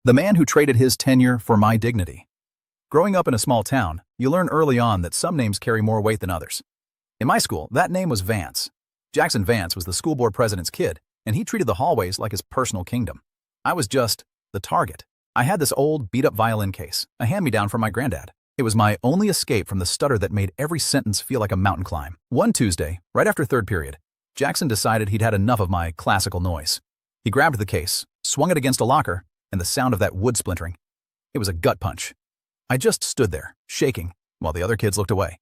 The man who traded his tenure for my dignity. Growing up in a small town, you learn early on that some names carry more weight than others. In my school, that name was Vance. Jackson Vance was the school board president's kid, and he treated the hallways like his personal kingdom. I was just the target. I had this old, beat-up violin case, a hand-me-down from my granddad. It was my only escape from the stutter that made every sentence feel like a mountain climb. One Tuesday, right after third period, Jackson decided he'd had enough of my classical noise. He grabbed the case, swung it against a locker, and the sound of that wood splintering. It was a gut punch. I just stood there, shaking, while the other kids looked away.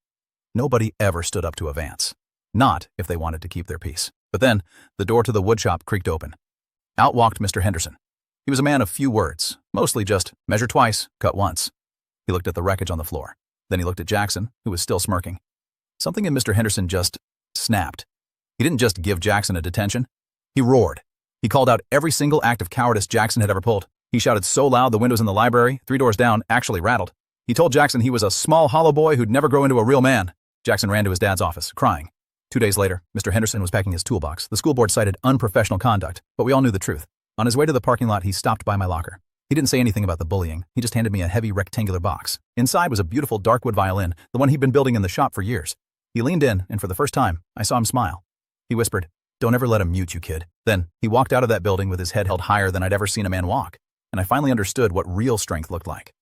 Nobody ever stood up to a Vance. Not if they wanted to keep their peace. But then, the door to the woodshop creaked open. Out walked Mr. Henderson. He was a man of few words, mostly just measure twice, cut once. He looked at the wreckage on the floor. Then he looked at Jackson, who was still smirking. Something in Mr. Henderson just snapped. He didn't just give Jackson a detention. He roared. He called out every single act of cowardice Jackson had ever pulled. He shouted so loud the windows in the library, 3 doors down, actually rattled. He told Jackson he was a small, hollow boy who'd never grow into a real man. Jackson ran to his dad's office, crying. 2 days later, Mr. Henderson was packing his toolbox. The school board cited unprofessional conduct, but we all knew the truth. On his way to the parking lot, he stopped by my locker. He didn't say anything about the bullying. He just handed me a heavy rectangular box. Inside was a beautiful dark wood violin, the one he'd been building in the shop for years. He leaned in, and for the first time, I saw him smile. He whispered, "Don't ever let him mute you, kid." Then, he walked out of that building with his head held higher than I'd ever seen a man walk. And I finally understood what real strength looked like.